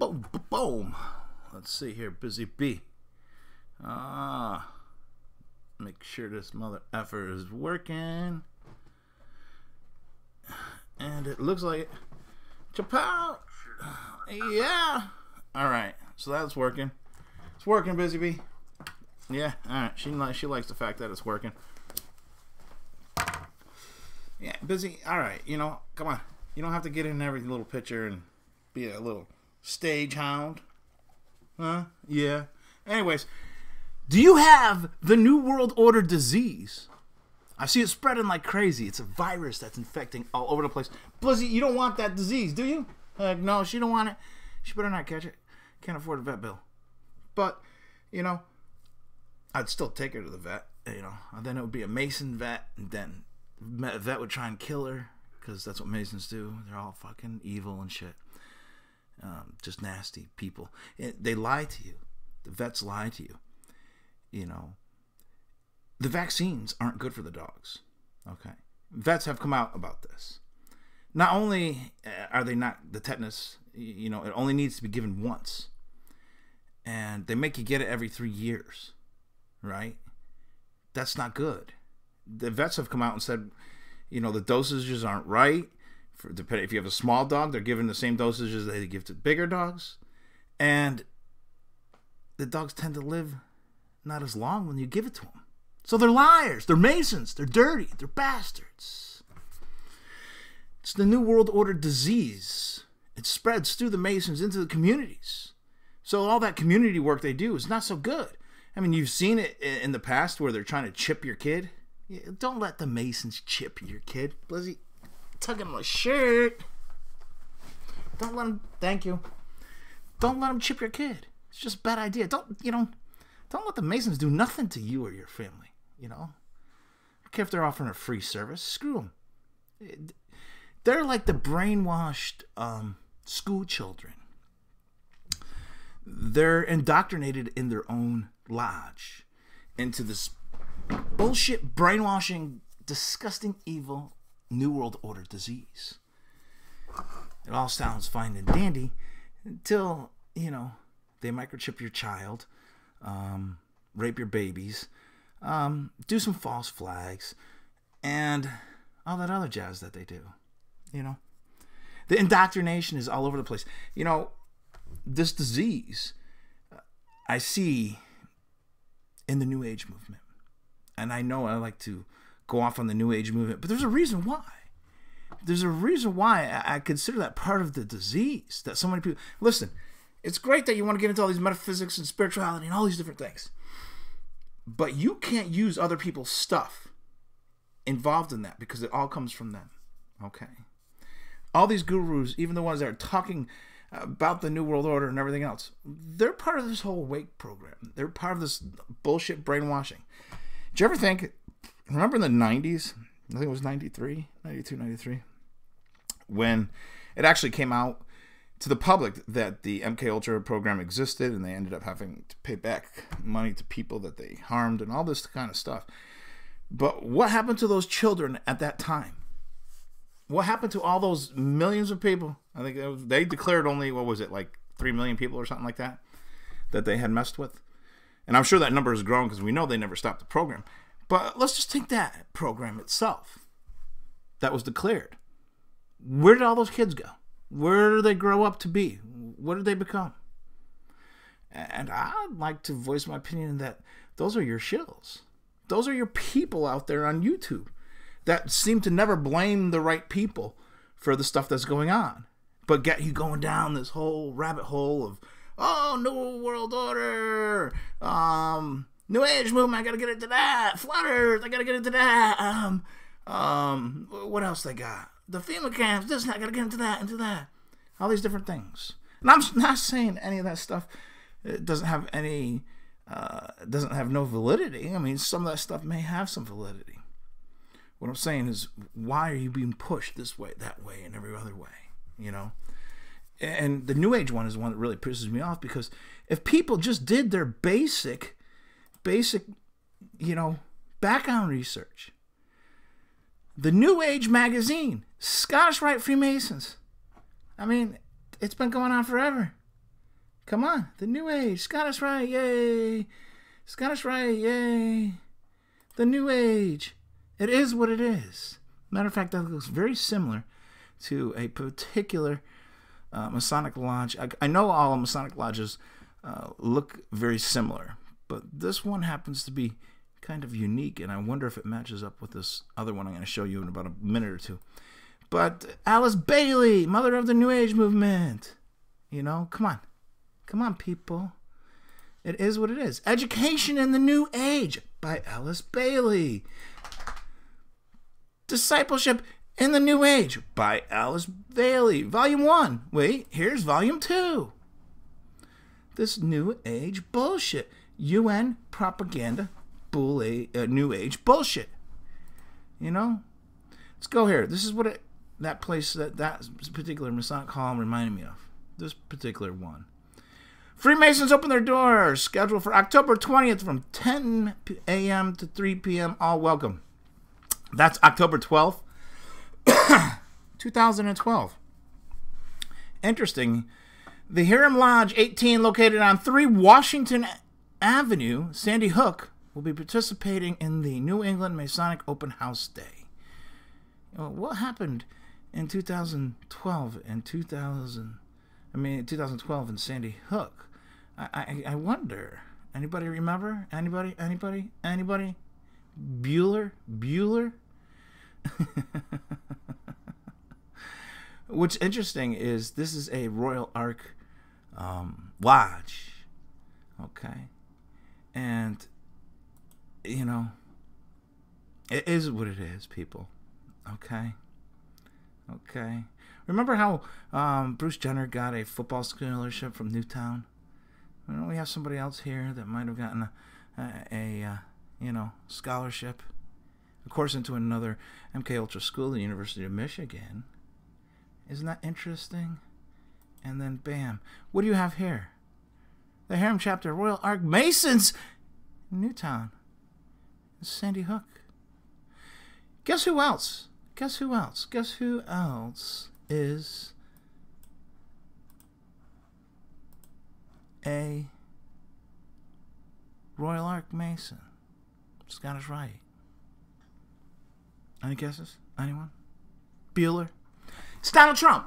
Boom, boom. Let's see here, Busy Bee. Make sure this mother effer is working. And it looks like Chapow. Yeah. All right. So that's working. It's working, Busy Bee. Yeah. All right. She likes the fact that it's working. Yeah, Busy. All right. You know, come on. You don't have to get in every little picture and be a little stage hound. Huh? Yeah. Anyways, do you have the New World Order disease? I see it spreading like crazy. It's a virus that's infecting all over the place. Blizzy, you don't want that disease, do you? No, she don't want it. She better not catch it. Can't afford a vet bill. But, you know, I'd still take her to the vet, you know. And then it would be a Mason vet, and then a vet would try and kill her, because that's what Masons do. They're all fucking evil and shit. Just nasty people. They lie to you. The vets lie to you. You know, the vaccines aren't good for the dogs. Okay. Vets have come out about this. Not only are they not, the tetanus, you know, it only needs to be given once. And they make you get it every 3 years. Right? That's not good. The vets have come out and said, you know, the dosages aren't right. If you have a small dog, they're giving the same dosages they give to bigger dogs. And the dogs tend to live not as long when you give it to them. So they're liars. They're Masons. They're dirty. They're bastards. It's the New World Order disease. It spreads through the Masons into the communities. So all that community work they do is not so good. I mean, you've seen it in the past where they're trying to chip your kid. Don't let the Masons chip your kid. Blizzy, tugging my shirt. Don't let them, thank you. Don't let them chip your kid. It's just a bad idea. Don't let the Masons do nothing to you or your family, you know. I don't care if they're offering a free service. Screw them. They're like the brainwashed school children. They're indoctrinated in their own lodge into this bullshit, brainwashing, disgusting, evil New World Order disease. It all sounds fine and dandy until, you know, they microchip your child, rape your babies, do some false flags, and all that other jazz that they do. You know, the indoctrination is all over the place. You know, this disease I see in the New Age movement. And I know I like to go off on the New Age movement, but there's a reason why. There's a reason why I consider that part of the disease. That so many people... Listen, it's great that you want to get into all these metaphysics and spirituality and all these different things. But you can't use other people's stuff involved in that because it all comes from them. Okay? All these gurus, even the ones that are talking about the New World Order and everything else, they're part of this whole wake program. They're part of this bullshit brainwashing. Did you ever think, remember in the 90s, I think it was 93, 92, 93, when it actually came out to the public that the MK Ultra program existed and they ended up having to pay back money to people that they harmed and all this kind of stuff. But what happened to those children at that time? What happened to all those millions of people? I think they declared only, what was it, like 3 million people or something like that they had messed with. And I'm sure that number has grown because we know they never stopped the program. But let's just take that program itself that was declared. Where did all those kids go? Where do they grow up to be? What did they become? And I'd like to voice my opinion that those are your shills. Those are your people out there on YouTube that seem to never blame the right people for the stuff that's going on, but get you going down this whole rabbit hole of, oh, New World Order, New Age movement, I gotta get into that, Flat Earth, I gotta get into that, what else they got? The FEMA camps, this, I gotta get into that, all these different things. And I'm not saying any of that stuff doesn't have any, doesn't have no validity. I mean, some of that stuff may have some validity. What I'm saying is, why are you being pushed this way, that way, and every other way, you know? And the New Age one is the one that really pisses me off, because if people just did their basic, you know, background research. The New Age magazine, Scottish Rite Freemasons. I mean, it's been going on forever. Come on, the New Age. Scottish Rite, yay. Scottish Rite, yay. The New Age. It is what it is. Matter of fact, that looks very similar to a particular Masonic lodge. I know all Masonic lodges look very similar, but this one happens to be kind of unique, and I wonder if it matches up with this other one I'm going to show you in about a minute or two. But Alice Bailey, mother of the New Age movement. You know, come on. Come on, people. It is what it is. Education in the New Age by Alice Bailey. Discipleship in the New Age by Alice Bailey. Volume 1. Wait, here's Volume 2. This New Age bullshit. UN propaganda, New Age bullshit. You know? Let's go here. This is what that place, that particular Masonic column reminded me of. This particular one. Freemasons open their doors. Scheduled for October 20th from 10 a.m. to 3 p.m. All welcome. That's October 12th, 2012. Interesting. The Hiram Lodge 18, located on 3 Washington Avenue, Sandy Hook, will be participating in the New England Masonic Open House Day. What happened in 2012 and 2012 in Sandy Hook? I wonder. Anybody remember? Anybody? Bueller? What's interesting is this is a Royal Ark lodge. Okay. And, you know, it is what it is, people. Okay. Remember how Bruce Jenner got a football scholarship from Newtown? Don't we have somebody else here that might have gotten a scholarship? Of course, into another MK Ultra school, the University of Michigan. Isn't that interesting? And then, bam. What do you have here? The Hiram Chapter Royal Ark Masons in Newtown. Sandy Hook. Guess who else? Guess who else is a Royal Ark Mason? Scottish Rite. Any guesses? Anyone? Bueller? It's Donald Trump.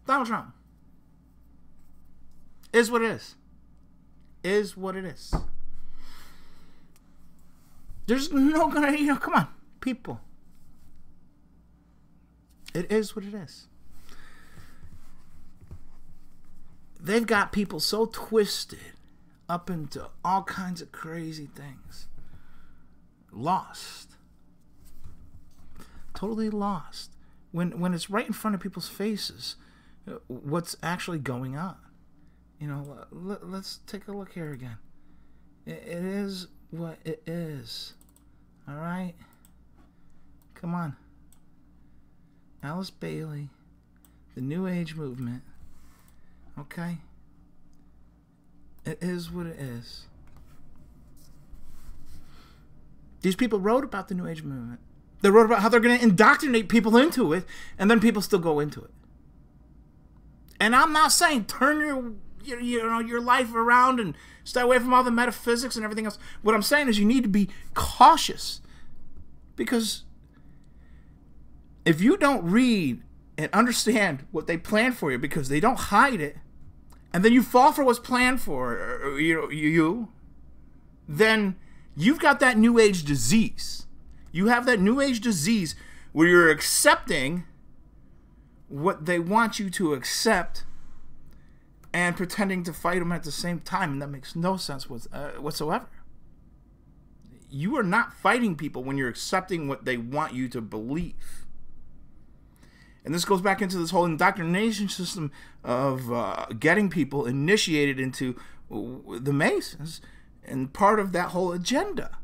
Donald Trump. Is what it is. Is what it is. There's no gonna, come on, people. It is what it is. They've got people so twisted up into all kinds of crazy things. Lost. Totally lost. When it's right in front of people's faces, what's actually going on. Let's take a look here again. It is what it is. All right? Come on. Alice Bailey, the New Age movement. Okay? It is what it is. These people wrote about the New Age movement. They wrote about how they're going to indoctrinate people into it, and then people still go into it. And I'm not saying turn your life around and stay away from all the metaphysics and everything else. What I'm saying is you need to be cautious, because if you don't read and understand what they plan for you, because they don't hide it, and then you fall for what's planned for you, then you've got that New Age disease. You have that New Age disease where you're accepting what they want you to accept and pretending to fight them at the same time, and that makes no sense whatsoever. You are not fighting people when you're accepting what they want you to believe. And this goes back into this whole indoctrination system of getting people initiated into the Masons, and part of that whole agenda.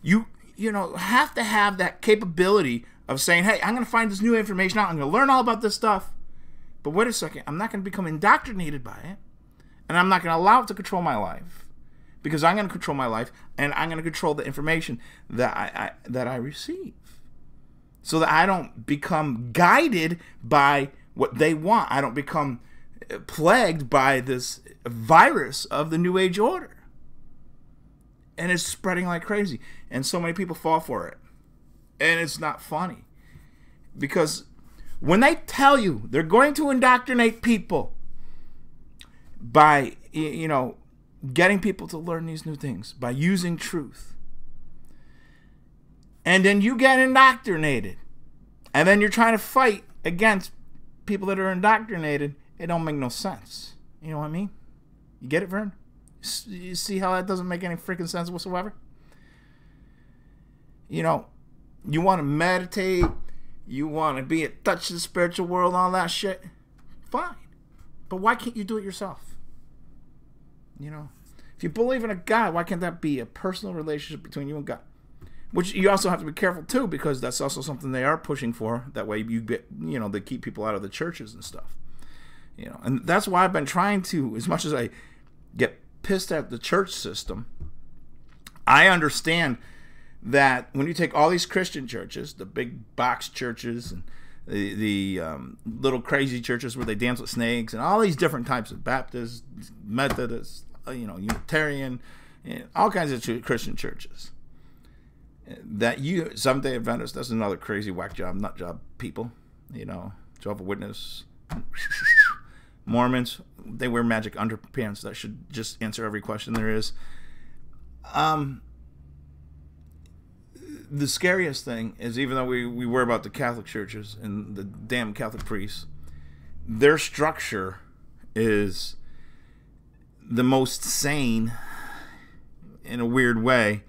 You have to have that capability of saying, hey, I'm going to find this new information out. I'm going to learn all about this stuff. But wait a second. I'm not going to become indoctrinated by it. And I'm not going to allow it to control my life. Because I'm going to control my life. And I'm going to control the information that I receive. So that I don't become guided by what they want. I don't become plagued by this virus of the New Age order. And it's spreading like crazy. And so many people fall for it. And it's not funny. Because when they tell you they're going to indoctrinate people by, getting people to learn these new things, by using truth, and then you get indoctrinated, and then you're trying to fight against people that are indoctrinated, it don't make no sense. You know what I mean? You get it, Vern? You see how that doesn't make any freaking sense whatsoever? You want to meditate, you want to be in touch with the spiritual world, all that shit, fine. But why can't you do it yourself? If you believe in a God, why can't that be a personal relationship between you and God? Which you also have to be careful too, because that's also something they are pushing for. That way you get, they keep people out of the churches and stuff. And that's why I've been trying to, as much as I get pissed at the church system, I understand that when you take all these Christian churches, the big box churches and the little crazy churches where they dance with snakes and all these different types of Baptists, Methodists, Unitarian, all kinds of Christian churches, that Seventh-day Adventists, that's another crazy whack job, nut job people, Jehovah's Witness, Mormons, they wear magic underpants that should just answer every question there is. The scariest thing is, even though we worry about the Catholic churches and the damn Catholic priests, their structure is the most sane in a weird way,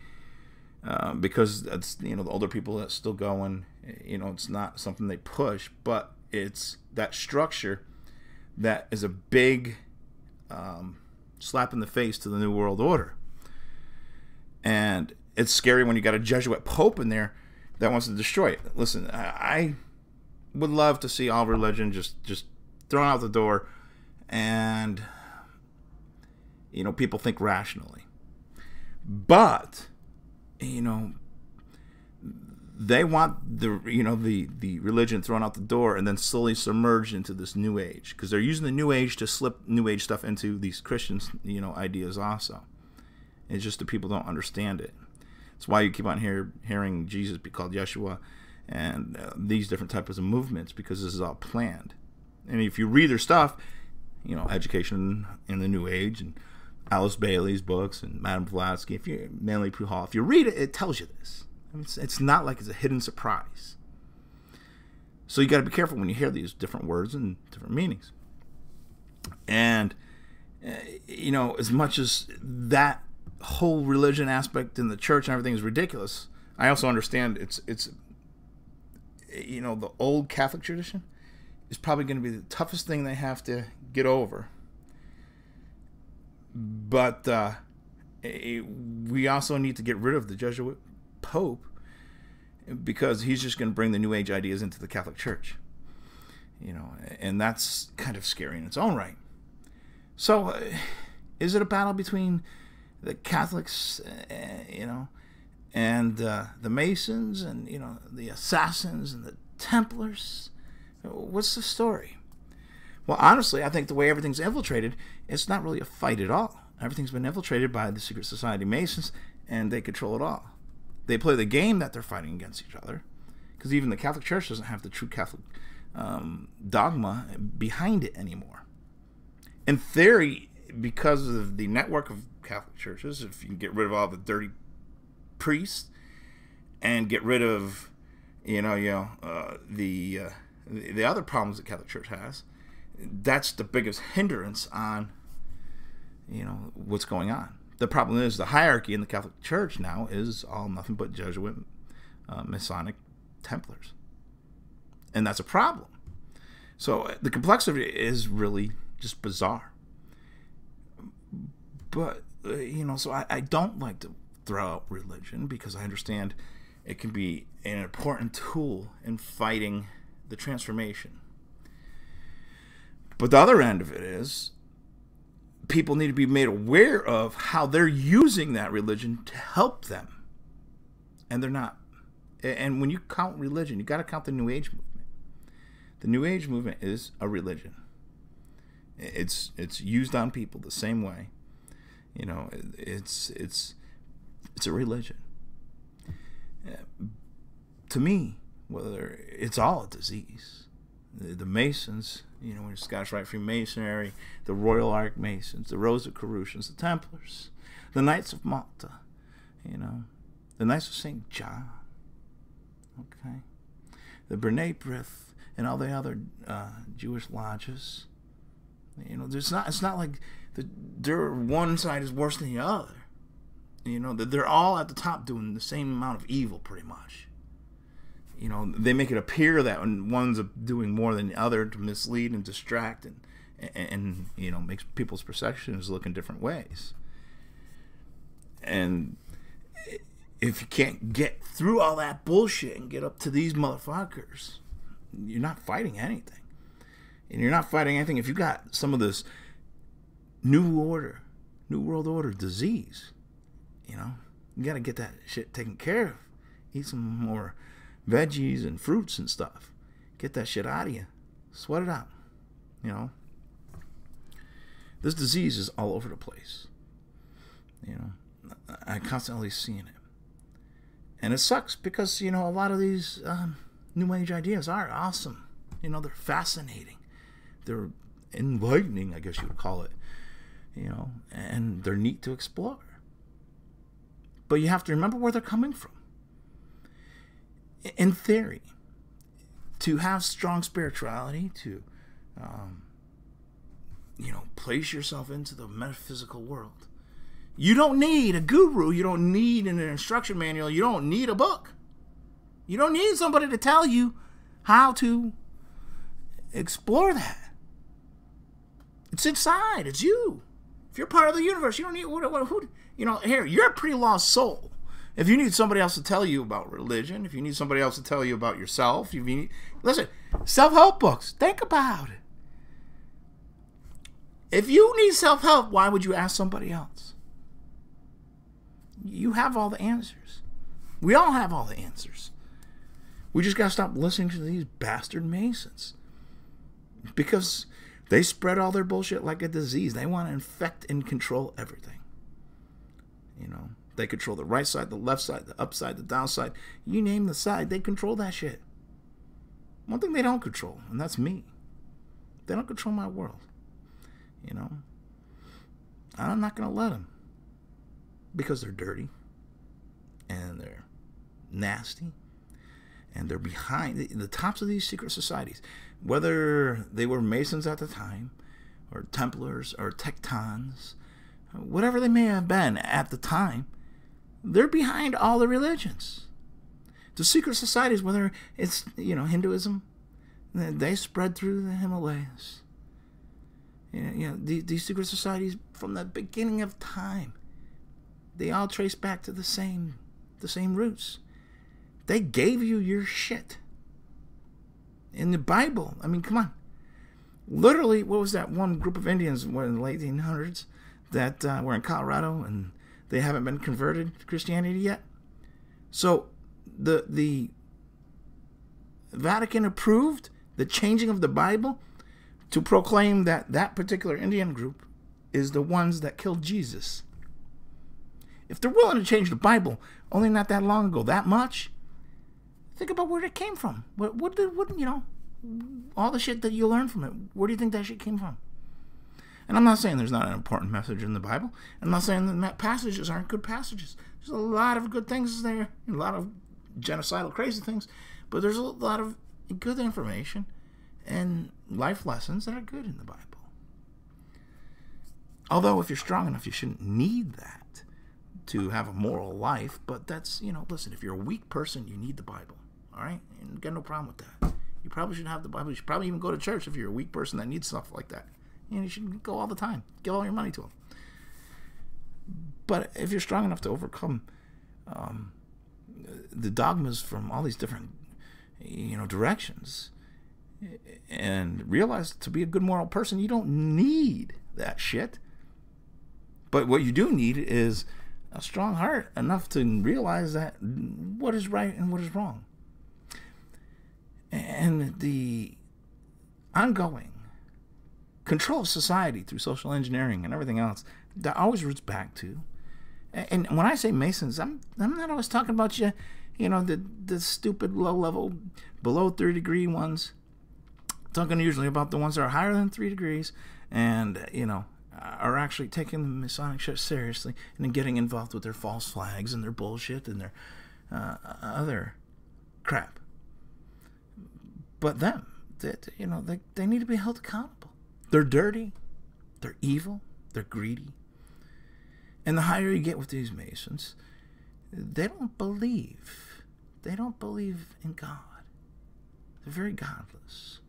because that's, the older people that's still going, it's not something they push, but it's that structure that is a big slap in the face to the New World Order. And it's scary when you got a Jesuit Pope in there that wants to destroy it. Listen, I would love to see all religion just thrown out the door, and people think rationally. But they want the religion thrown out the door and then slowly submerged into this New Age, because they're using the New Age to slip New Age stuff into these Christians ideas also. It's just that people don't understand it. That's why you keep on hearing Jesus be called Yeshua and these different types of movements, because this is all planned. And if you read their stuff, Education in the New Age and Alice Bailey's books and Madame Blavatsky, Manly P. Hall, if you read it, it tells you this. It's not like it's a hidden surprise. So you got to be careful when you hear these different words and different meanings. And as much as that whole religion aspect in the church and everything is ridiculous, I also understand it's the old Catholic tradition is probably going to be the toughest thing they have to get over. But we also need to get rid of the Jesuit Pope, because he's just going to bring the New Age ideas into the Catholic Church, and that's kind of scary in its own right. So is it a battle between the Catholics, and the Masons, and the Assassins and the Templars? What's the story? Well, honestly, I think the way everything's infiltrated, it's not really a fight at all. Everything's been infiltrated by the Secret Society Masons, and they control it all. They play the game that they're fighting against each other, because even the Catholic Church doesn't have the true Catholic dogma behind it anymore. In theory, because of the network of Catholic churches, if you can get rid of all the dirty priests and get rid of the other problems the Catholic Church has, that's the biggest hindrance on what's going on. The problem is the hierarchy in the Catholic Church now is all nothing but Jesuit, Masonic, Templars, and that's a problem. So the complexity is really just bizarre. But so I don't like to throw out religion, because I understand it can be an important tool in fighting the transformation. But the other end of it is, people need to be made aware of how they're using that religion to help them. And they're not. And when you count religion, you got to count the New Age movement. The New Age movement is a religion. It's used on people the same way. You know, it's a religion. To me, whether it's all a disease. The Masons, you know, Scottish Rite Freemasonry, the Royal Ark Masons, the Rosicrucians, the Templars, the Knights of Malta, you know, the Knights of St. John, okay, the B'nai B'rith, and all the other Jewish lodges. You know, it's not like one side is worse than the other. You know, they're all at the top doing the same amount of evil, pretty much. You know, they make it appear that one's doing more than the other to mislead and distract and you know, makes people's perceptions look in different ways. And if you can't get through all that bullshit and get up to these motherfuckers, you're not fighting anything. And you're not fighting anything if you got some of this New World Order disease. You know, you got to get that shit taken care of. Eat some more veggies and fruits and stuff. Get that shit out of you. Sweat it out. You know, this disease is all over the place. You know, I'm constantly seeing it. And it sucks because, you know, a lot of these New Age ideas are awesome. You know, they're fascinating. They're enlightening, I guess you would call it. You know, and they're neat to explore. But you have to remember where they're coming from. In theory, to have strong spirituality, to, you know, place yourself into the metaphysical world, you don't need a guru. You don't need an instruction manual. You don't need a book. You don't need somebody to tell you how to explore that. It's inside. It's you. If you're part of the universe, you don't need who, you know, here, you're a pretty lost soul. If you need somebody else to tell you about religion, if you need somebody else to tell you about yourself, listen, self-help books, think about it. If you need self-help, why would you ask somebody else? You have all the answers. We all have all the answers. We just got to stop listening to these bastard Masons. Because they spread all their bullshit like a disease. They want to infect and control everything. You know, they control the right side, the left side, the upside, the downside. You name the side, they control that shit. One thing they don't control, and that's me. They don't control my world. You know, I'm not going to let them. Because they're dirty. And they're nasty. And they're behind the tops of these secret societies. Whether they were Masons at the time, or Templars, or Tectons, whatever they may have been at the time, they're behind all the religions. The secret societies, whether it's, you know, Hinduism, they spread through the Himalayas. You know, these secret societies, from the beginning of time, they all trace back to the same roots. They gave you your shit. In the Bible, I mean, come on. Literally, what was that one group of Indians in the late 1800s that were in Colorado and they haven't been converted to Christianity yet? So the Vatican approved the changing of the Bible to proclaim that that particular Indian group is the ones that killed Jesus. If they're willing to change the Bible only not that long ago, that much, think about where it came from. What you know, all the shit that you learn from it, where do you think that shit came from? And I'm not saying there's not an important message in the Bible. I'm not saying that passages aren't good passages. There's a lot of good things there, a lot of genocidal crazy things, but there's a lot of good information and life lessons that are good in the Bible. Although if you're strong enough, you shouldn't need that to have a moral life, but that's, you know, listen, if you're a weak person, you need the Bible, all right? And you got no problem with that. You probably should have the Bible. You should probably even go to church if you're a weak person that needs stuff like that. You know, you should go all the time. Give all your money to them. But if you're strong enough to overcome the dogmas from all these different, you know, directions, and realize to be a good moral person, you don't need that shit. But what you do need is a strong heart enough to realize that what is right and what is wrong. And the ongoing control of society through social engineering and everything else, that always roots back to. And when I say Masons, I'm not always talking about the stupid low level, below 3-degree ones. I'm talking usually about the ones that are higher than 3 degrees and are actually taking the Masonic shit seriously and then getting involved with their false flags and their bullshit and their other crap. But them, they need to be held accountable. They're dirty, they're evil, they're greedy. And the higher you get with these Masons, they don't believe in God. They're very godless.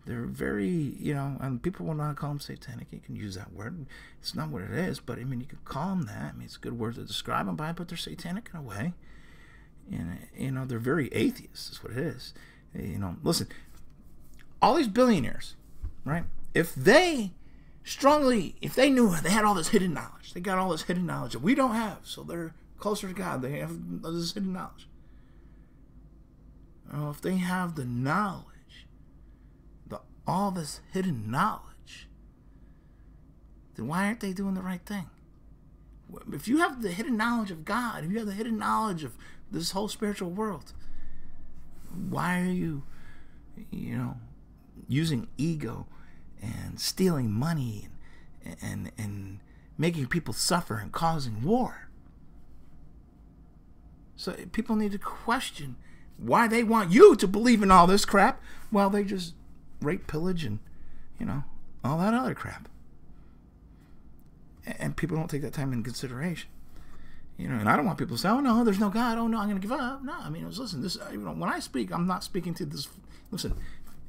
They're very, and people will not call them satanic. You can use that word. It's not what it is, but I mean, you could call them that. I mean, it's a good word to describe them by, but they're satanic in a way. And, they're very atheists, is what it is. Listen, all these billionaires, right? If they knew they had all this hidden knowledge, they got all this hidden knowledge that we don't have, so they're closer to God, they have this hidden knowledge. If they have the knowledge, all this hidden knowledge, then why aren't they doing the right thing? If you have the hidden knowledge of God, if you have the hidden knowledge of this whole spiritual world, why are you, using ego and stealing money and making people suffer and causing war? So people need to question why they want you to believe in all this crap while they just rape, pillage, and all that other crap. And people don't take that time into consideration. And I don't want people to say, "Oh no, there's no God. Oh no, I'm going to give up." No, I mean, listen. This, when I speak, I'm not speaking to this. Listen,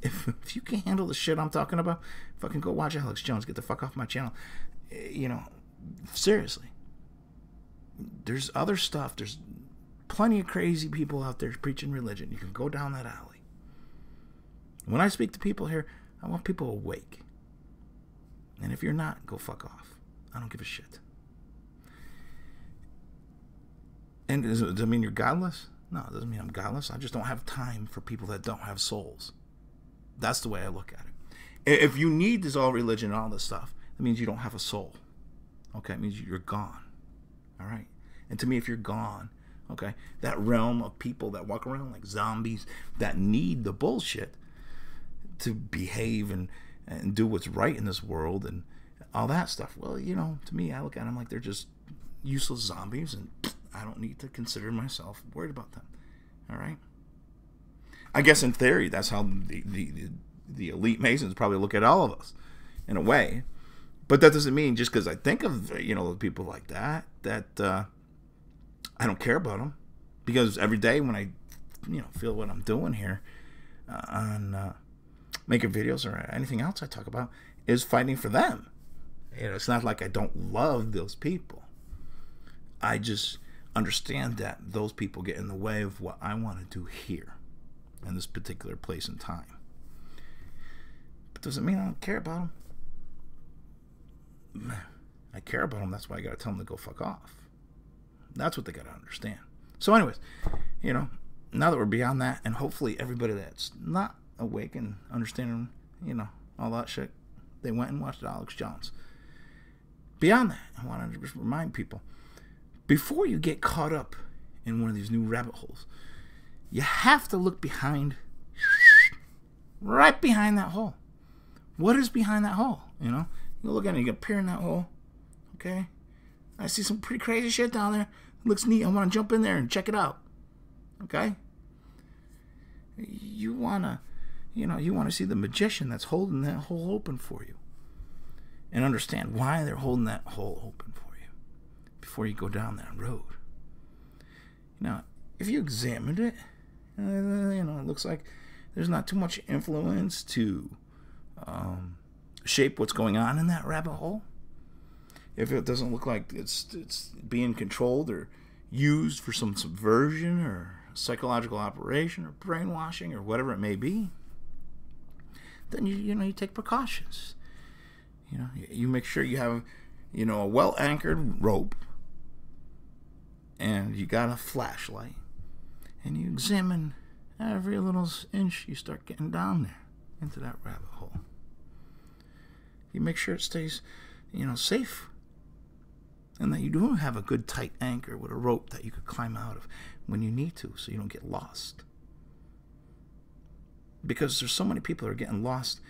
if you can't handle the shit I'm talking about, fucking go watch Alex Jones. Get the fuck off my channel. Seriously. There's other stuff. There's plenty of crazy people out there preaching religion. You can go down that alley. When I speak to people here, I want people awake. And if you're not, go fuck off. I don't give a shit. And does it mean you're godless? No, it doesn't mean I'm godless. I just don't have time for people that don't have souls. That's the way I look at it. If you need this all religion and all this stuff, that means you don't have a soul. Okay, it means you're gone. All right? And to me, if you're gone, okay, that realm of people that walk around like zombies that need the bullshit to behave and do what's right in this world and all that stuff. Well, to me, I look at them like they're just useless zombies, and I don't need to consider myself worried about them. All right? I guess in theory, that's how the elite Masons probably look at all of us, in a way. But that doesn't mean just because I think of people like that I don't care about them. Because every day when I feel what I'm doing here on making videos or anything else I talk about is fighting for them. It's not like I don't love those people. I just understand that those people get in the way of what I want to do here in this particular place and time. But doesn't mean I don't care about them. I care about them. That's why I got to tell them to go fuck off. That's what they got to understand. So anyways, now that we're beyond that, and hopefully everybody that's not awake and understanding, all that shit, they went and watched Alex Jones. Beyond that, I wanted to just remind people, before you get caught up in one of these new rabbit holes, you have to look behind, right behind that hole. What is behind that hole? You look at it, you can peer in that hole. Okay? I see some pretty crazy shit down there. It looks neat. I want to jump in there and check it out. Okay? You want to see the magician that's holding that hole open for you. And understand why they're holding that hole open for you before you go down that road. Now, if you examined it, it looks like there's not too much influence to shape what's going on in that rabbit hole. If it doesn't look like it's being controlled or used for some subversion or psychological operation or brainwashing or whatever it may be, then you take precautions. You make sure you have a well-anchored rope, and you got a flashlight, and you examine every little inch you start getting down there into that rabbit hole. you make sure it stays, safe. And that you do have a good tight anchor with a rope that you could climb out of when you need to, so you don't get lost. Because there's so many people that are getting lost,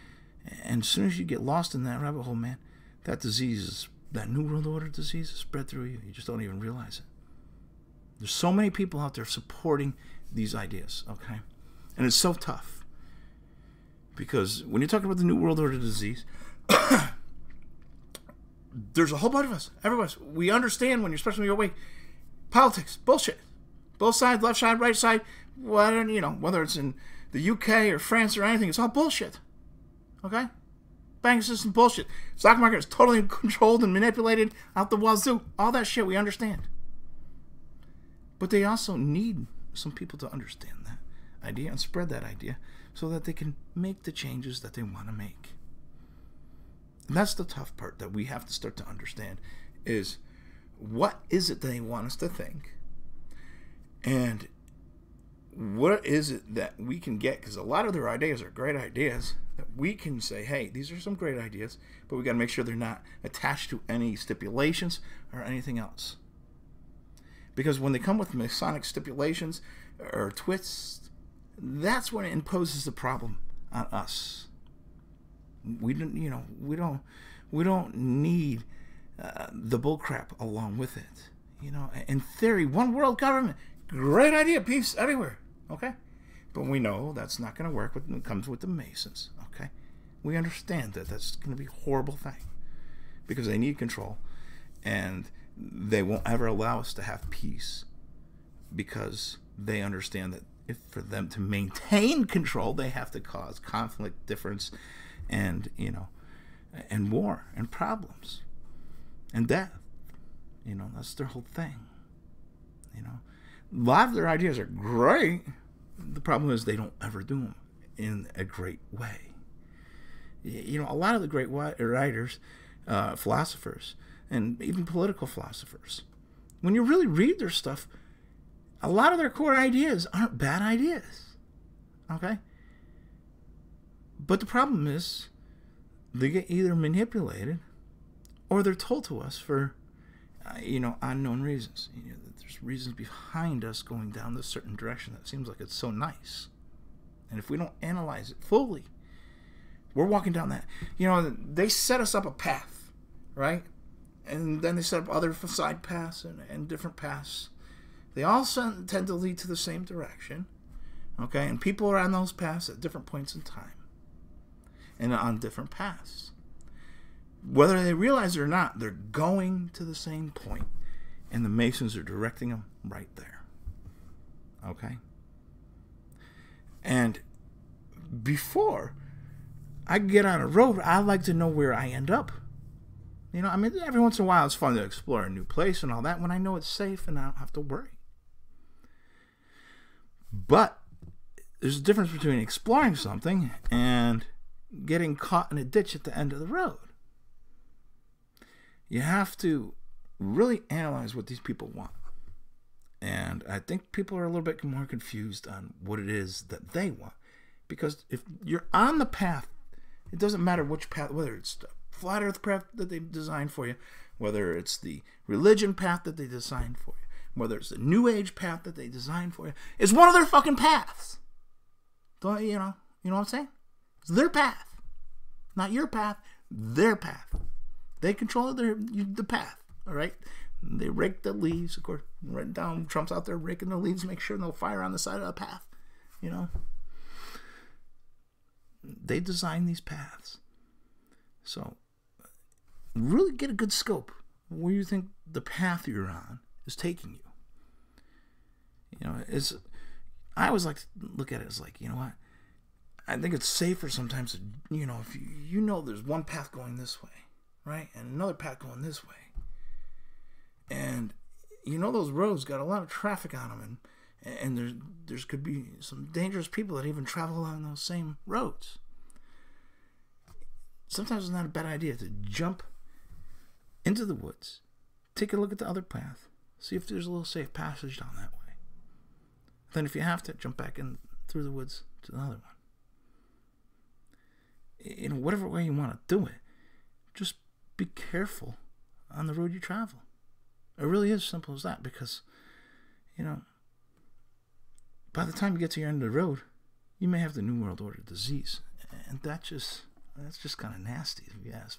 and as soon as you get lost in that rabbit hole, man, that disease, that New World Order disease is spread through you. You just don't even realize it. There's so many people out there supporting these ideas, okay? And it's so tough. Because when you're talking about the New World Order disease, there's a whole bunch of us, everybody. We understand especially when you're awake, politics, bullshit. Both sides, left side, right side, whether it's in the UK or France or anything, it's all bullshit. Okay? Banking system, bullshit. Stock market is totally controlled and manipulated out the wazoo. All that shit, we understand. But they also need some people to understand that idea and spread that idea so that they can make the changes that they want to make. And that's the tough part that we have to start to understand is what is it they want us to think, and what is it that we can get, because a lot of their ideas are great ideas that we can say, hey, these are some great ideas, but we got to make sure they're not attached to any stipulations or anything else. Because when they come with Masonic stipulations or twists, that's when it imposes the problem on us. We don't need the bullcrap along with it. In theory, one world government, great idea, peace everywhere. Okay, but we know that's not going to work when it comes with the Masons. Okay, we understand that that's going to be a horrible thing because they need control, and they won't ever allow us to have peace because they understand that if for them to maintain control, they have to cause conflict, difference, and and war and problems and death. That's their whole thing. A lot of their ideas are great. The problem is they don't ever do them in a great way. A lot of the great writers, philosophers, and even political philosophers, when you really read their stuff, a lot of their core ideas aren't bad ideas. Okay? But the problem is they get either manipulated or they're told to us for, unknown reasons. There's reasons behind us going down this certain direction that seems like it's so nice. And if we don't analyze it fully, we're walking down that. They set us up a path, right? And then they set up other side paths and different paths. They all tend to lead to the same direction, okay? And people are on those paths at different points in time and on different paths. Whether they realize it or not, they're going to the same point, and the Masons are directing them right there, okay? And before I get on a road, I like to know where I end up. Every once in a while it's fun to explore a new place and all that when I know it's safe and I don't have to worry. But there's a difference between exploring something and getting caught in a ditch at the end of the road. You have to really analyze what these people want. And I think people are a little bit more confused on what it is that they want. Because if you're on the path, it doesn't matter which path, whether it's the flat earth path that they designed for you, whether it's the religion path that they designed for you, whether it's the new age path that they designed for you. It's one of their fucking paths. Don't you know what I'm saying? It's their path. Not your path, their path. They control the path, all right? They rake the leaves, of course. Right down, Trump's out there raking the leaves, make sure no fire on the side of the path, They design these paths. So, really get a good scope of where you think the path you're on is taking you. I always like to look at it as like, what? I think it's safer sometimes to, if you know there's one path going this way, right? And another path going this way. And those roads got a lot of traffic on them, and there's could be some dangerous people that even travel along those same roads. Sometimes it's not a bad idea to jump into the woods, take a look at the other path, see if there's a little safe passage down that way. Then if you have to, jump back in through the woods to another one. Whatever way you want to do it. just be careful on the road you travel. It really is simple as that, because, you know, by the time you get to your end of the road, you may have the New World Order disease. And that's just kind of nasty, if you ask